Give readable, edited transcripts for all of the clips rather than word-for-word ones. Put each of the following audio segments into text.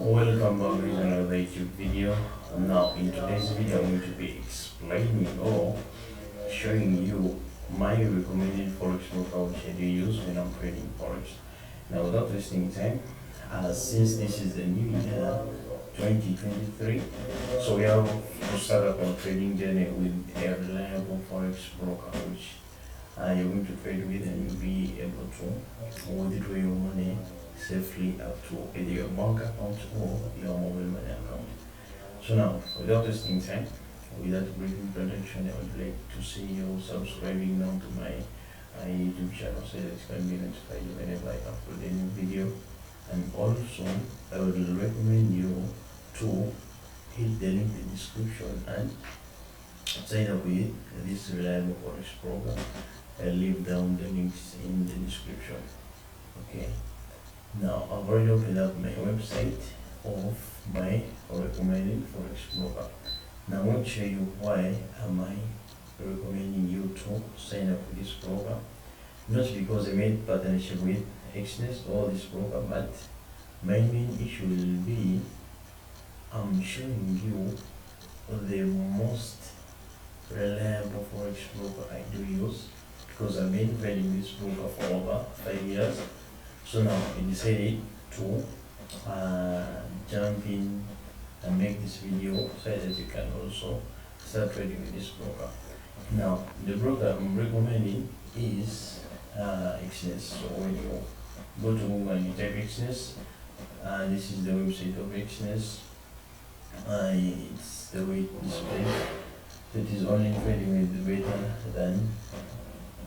Welcome back to another YouTube video. Now in today's video I'm going to be explaining or showing you my recommended forex broker which I do use when I'm trading forex. Now without wasting time, since this is the new year 2023, so we have to start up our trading journey with a reliable forex broker which you're going to trade with, and you'll be able to withdraw your money safely up to either your bank account or your mobile money account. So now, without wasting time, without brief introduction, I would like to see you subscribing now to my YouTube channel so that you can be notified whenever I upload a new video. And also, I would recommend you to hit the link in the description and sign up with this reliable forex program. I'll leave down the links in the description. Okay. Now I've already opened up my website of my recommended forex broker. Now I want to show you why am I recommending you to sign up with this broker. Not because I made partnership with Xness or this broker, but my main issue will be I'm showing you the most reliable forex broker I do use, because I've been trading this broker for over 5 years. So now I decided to jump in and make this video so that you can also start trading with this broker. Now the broker I'm recommending is Xness. So when you go to Google and you type Xness, this is the website of Xness. It's the way it displays. It is only trading with better than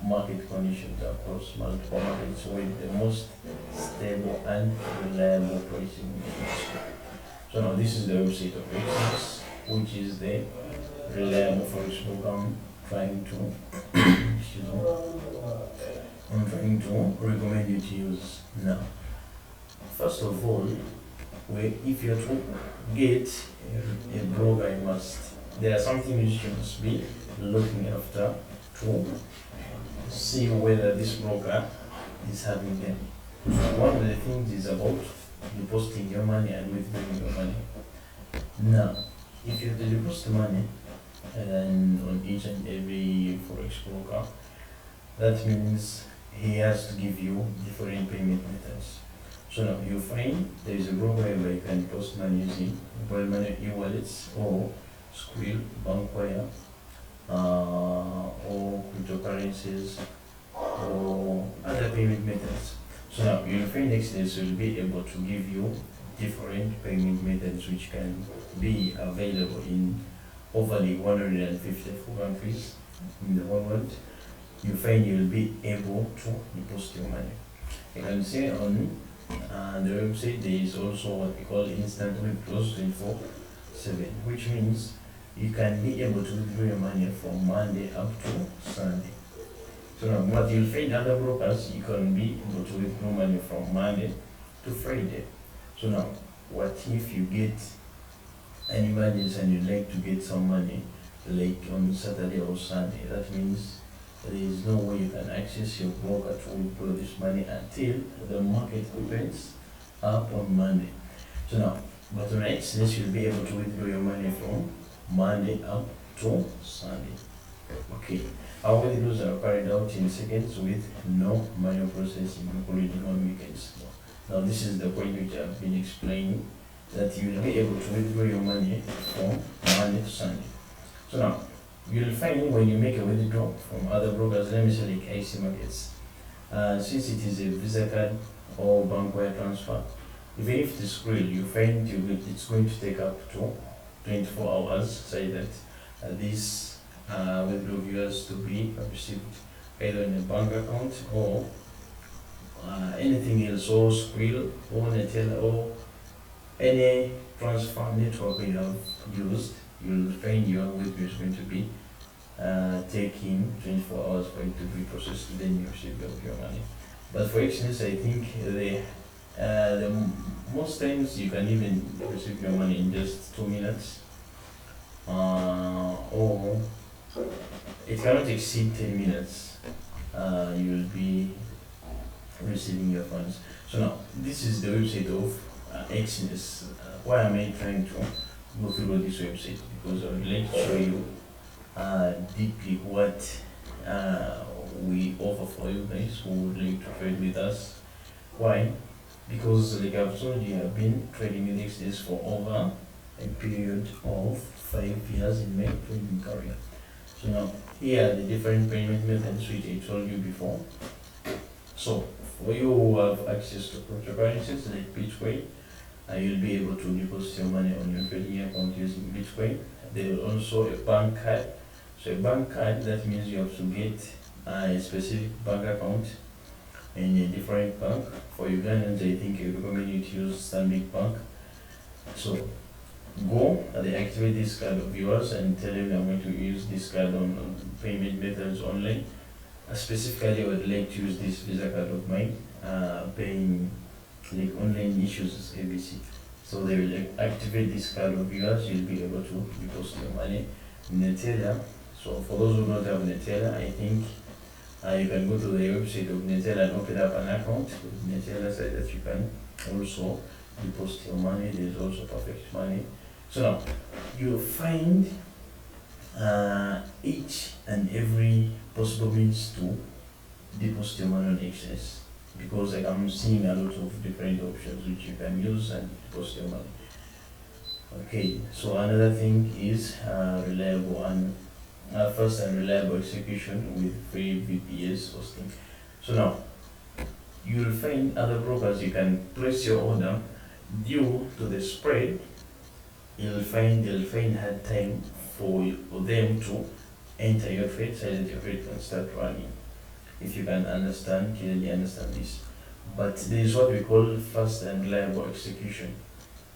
market conditions across multiple markets with the most stable and reliable pricing in the industry. So now this is the website of Xness, which is the reliable forex broker I'm trying to recommend you to use. Now, first of all, if you're to get a broker, there are some things you must be looking after to see whether this broker is having them. One of the things is about depositing your money and withdrawing your money. Now, if you have to deposit money and on each and every forex broker, that means he has to give you different payment methods. So now you find there is a broker where you can deposit money using mobile money, e-wallets, or Squill, Bankwire, or cryptocurrencies, or other payment methods. So now you'll find Xness will be able to give you different payment methods which can be available in over the 154 countries in the whole world. You find you'll be able to deposit your money. You can see on the website there is also what we call instant withdrawals 24/7, which means you can be able to withdraw your money from Monday up to Sunday. So now what you'll find other brokers, you can be able to withdraw money from Monday to Friday. So now what if you get an emergency and you'd like to get some money like on Saturday or Sunday? That means there is no way you can access your broker to withdraw this money until the market opens up on Monday. So now, but on Xness you'll be able to withdraw your money from Monday up to Sunday. Okay, our withdrawals are carried out in seconds with no manual processing, including on weekends. Now this is the point which I've been explaining, that you will be able to withdraw your money from Monday to Sunday. So now you'll find when you make a withdrawal from other brokers, let me say like IC markets, since it is a Visa card or bank wire transfer, even if it's Skrill, you find it's going to take up to 24 hours, say that this withdrawal viewers to be received either in a bank account or anything else, or Skrill or Netel or any transfer network you have used. You'll find your withdrawal is going to be taking 24 hours for it to be processed, then you receive your money. But for Xness, I think the most times you can even receive your money in just 2 minutes, or it cannot exceed 10 minutes. You will be receiving your funds. So now this is the website of Exodus. Why am I trying to go through this website? Because I would like to show you deeply what we offer for you guys who would like to trade with us. Why? Because like I've told you, I've been trading with Exodus for over a period of 5 years in my trading career. So now here are the different payment methods which I told you before. So for you who have access to cryptocurrencies like Bitcoin, you'll be able to deposit your money on your trading account using Bitcoin. There is also a bank card. So a bank card, that means you have to get a specific bank account in a different bank. For Ugandans, I think I recommend you to use Stanbic Bank. So go and they activate this card of yours and tell them I'm going to use this card on payment methods online. Specifically, I would like to use this Visa card of mine, paying like online issues ABC. So they will activate this card of yours, you'll be able to deposit your money in Netelia. So for those who don't have Netelia, I think you can go to the website of Netelia and open up an account with Netelia so that you can also deposit your money. There's also perfect money. So now you find each and every possible means to deposit your money on excess, because like I'm seeing a lot of different options which you can use and deposit your money. Okay, so another thing is reliable and fast and reliable execution with free VPS hosting. So now you'll find other brokers you can place your order due to the spread. They'll find hard time for them to enter your trade so that your trade can start running. If you can clearly understand this. But there is what we call fast and reliable execution,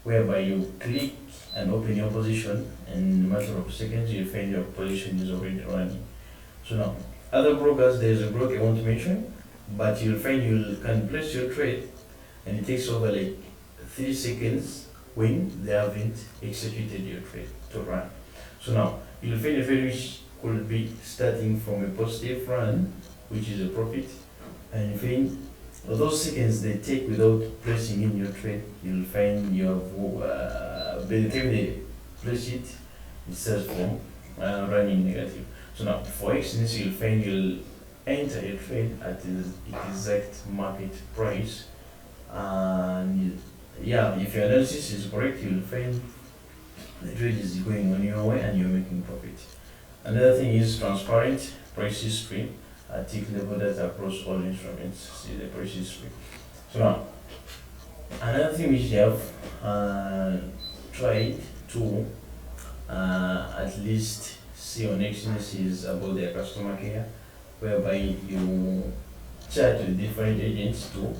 whereby you click and open your position and in a matter of seconds you find your position is already running. So now, other brokers, there's a broker I want to mention, but you'll find you can place your trade and it takes over like 3 seconds when they haven't executed your trade to run. So now, you'll find a trade which could be starting from a positive run, which is a profit, and you find those seconds they take without placing in your trade, you'll find you have, by the time they place it, it starts from running negative. So now, for exchange, you'll find you'll enter a trade at the exact market price, and yeah, if your analysis is correct, you'll find the trade is going on your way and you're making profit. Another thing is transparent price history. Tick level data across all instruments. See the price history. So now, another thing which they have tried to at least see on exchange is about their customer care, whereby you chat with different agents to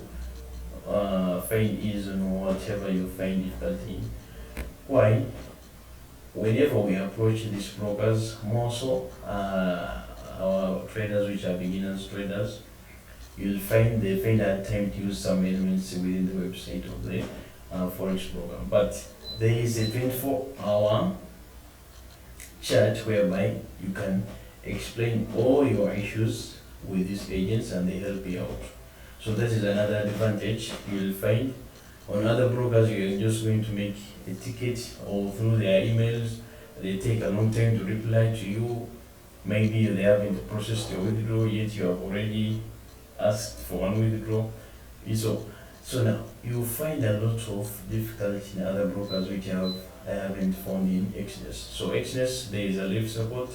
find ease on whatever you find difficulty. Why? Whenever we approach these brokers, more so our traders which are beginners traders, you'll find they find that time to use some elements within the website of the forex program. But there is a 24-hour chat whereby you can explain all your issues with these agents and they help you out. So that is another advantage you'll find. On other brokers, you're just going to make a ticket or through their emails, they take a long time to reply to you. Maybe they haven't processed your withdrawal yet, you have already asked for one withdrawal. So now you find a lot of difficulty in other brokers which I haven't found in Exodus. So Exodus, there is a live support,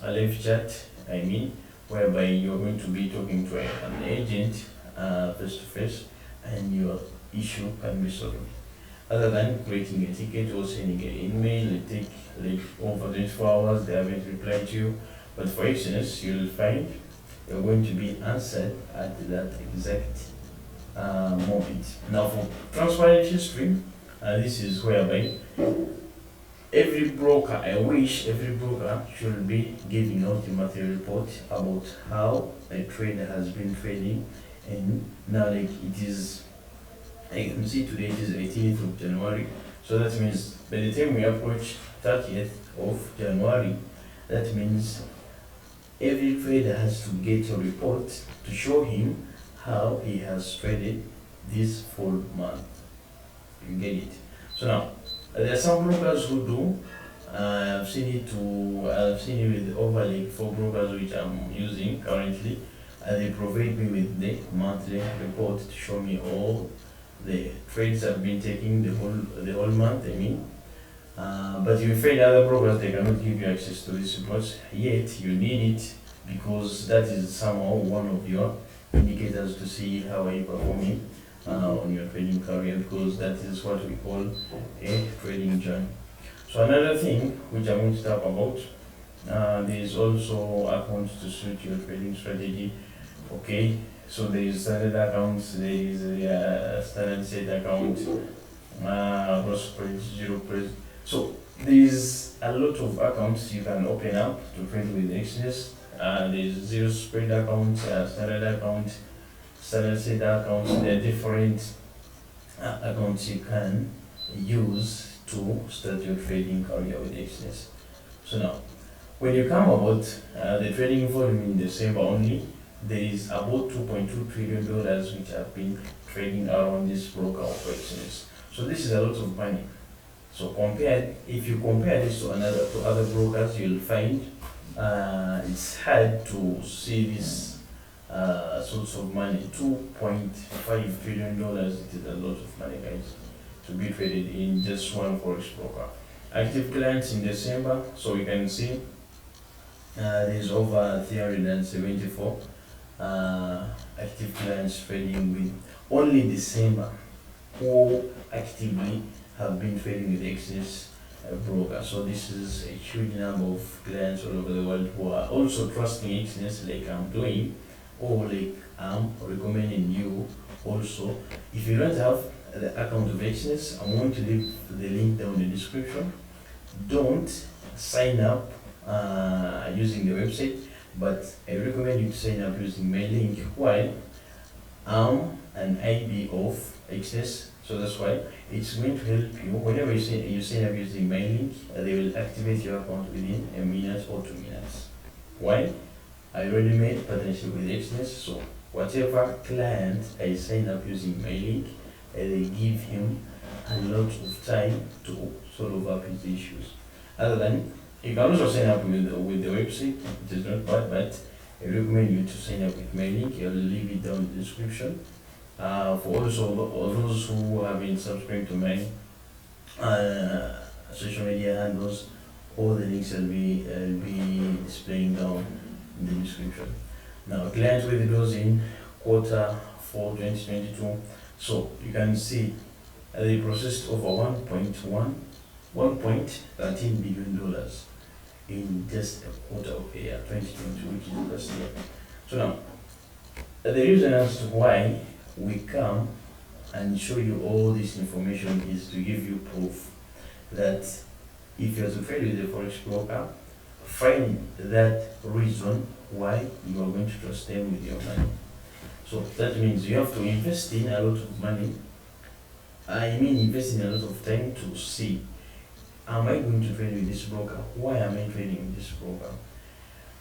a live chat, whereby you're going to be talking to an agent face to face and your issue can be solved. Other than creating a ticket or sending an email, it takes like over 24 hours, they haven't replied to you. But for instance, you'll find you're going to be answered at that exact moment. Now for transparent history, this is whereby every broker, I wish every broker should be giving out a monthly report about how a trader has been trading. And now like it is, I can see today it is 18th of January, so that means by the time we approach 30th of January, that means every trader has to get a report to show him how he has traded this full month. get it. So now, there are some brokers who do. I've seen it with over like 4 brokers which I'm using currently. They provide me with the monthly report to show me all the trades I've been taking the whole month. I mean, but you find other brokers they cannot give you access to this report. Yet you need it because that is somehow one of your indicators to see how are you performing on your trading career, because that is what we call a trading journey. So another thing which I'm going to talk about, there is also accounts to suit your trading strategy. Okay, so there is standard accounts, there is a standard set account, gross spread, zero spread. So there is a lot of accounts you can open up to trade with Exchange. There is zero spread account, standard account, standard set accounts. There are different accounts you can use to start your trading career with Exchange. So now, when you come about the trading volume in December only, there is about $2.2 trillion which have been trading around this broker of Exchange. So this is a lot of money. So if you compare this to other brokers, you'll find it's hard to see this sorts of money. $2.5 trillion, it is a lot of money, guys, to be traded in just one forex broker. Active clients in December, so you can see there's over 374 active clients trading with only December who actively have been trading with Exchange broker. So this is a huge number of clients all over the world who are also trusting Exchange like I'm doing, or like I'm recommending you also. If you don't have the account of Exchange, I'm going to leave the link down in the description. Don't sign up using the website, but I recommend you to sign up using my link. Why? I'm an IB of Exchange, so that's why it's going to help you. Whenever you sign up using my link, they will activate your account within a minute or 2 minutes. Why? I already made partnership with Exchange, so whatever client I sign up using my link, they give him a lot of time to solve up his issues. Other than, you can also sign up with the website, it is not bad, but I recommend you to sign up with my link. I'll leave it down in the description. For also those who have been subscribed to my social media handles, all the links will be displaying down in the description. Now, clients withdraws in quarter 4 2022. So you can see they processed over $1.13 billion in just a quarter of a year, 2022, which is last year. So now, the reason as to why we come and show you all this information is to give you proof that if you're to trade with a forex broker, find that reason why you are going to trust them with your money. So that means you have to invest in a lot of money. I mean, invest in a lot of time to see, am I going to trade with this broker? Why am I trading with this broker?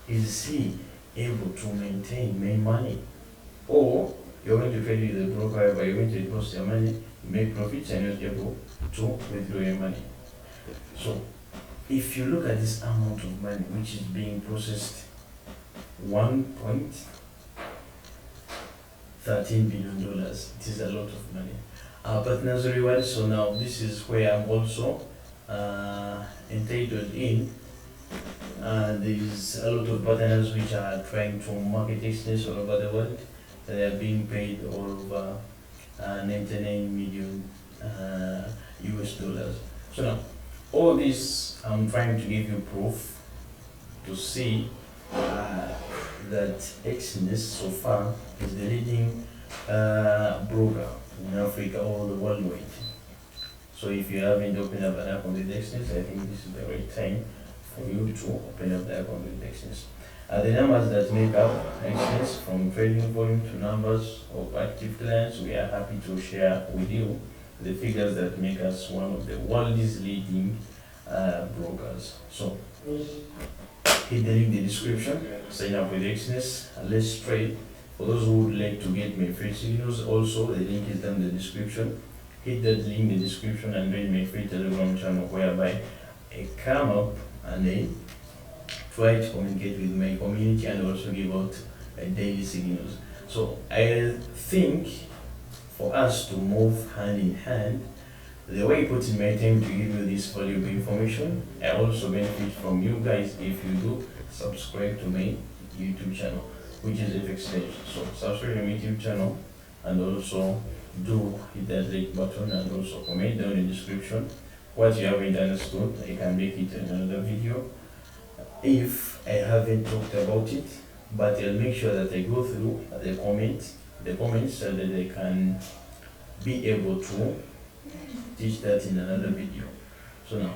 Is he able to maintain my money? Or you're going to trade with the broker, but you're going to deposit your money, make profits, and you're not able to withdraw your money. So if you look at this amount of money which is being processed, $1.13 billion, it is a lot of money. Partners reward, so now this is where I'm also entitled in. There is a lot of partners which are trying to market Exchange all over the world. They are being paid all over 99 million US dollars. So now, all this I'm trying to give you proof to see that Exchange so far is the leading broker in Africa or the worldwide. So if you haven't opened up an account with Exchange, I think this is the right time for you to open up the account with Exchange. The numbers that make up Exchange, from trading volume to numbers of active clients, we are happy to share with you the figures that make us one of the world's leading brokers. So hit the link in the description, sign up with Exchange, let's trade. For those who would like to get my free signals, also the link is down in the description. hit that link in the description and join my free Telegram channel whereby I come up and I try to communicate with my community and also give out daily signals. So I think for us to move hand in hand, the way I put in my time to give you this valuable information, I also benefit from you guys if you do subscribe to my YouTube channel, which is FX Stage. So subscribe to my YouTube channel and also do hit that like button and also comment down in the description what you haven't understood. I can make it in another video if I haven't talked about it, but I'll make sure that I go through the comments so that I can be able to teach that in another video. So now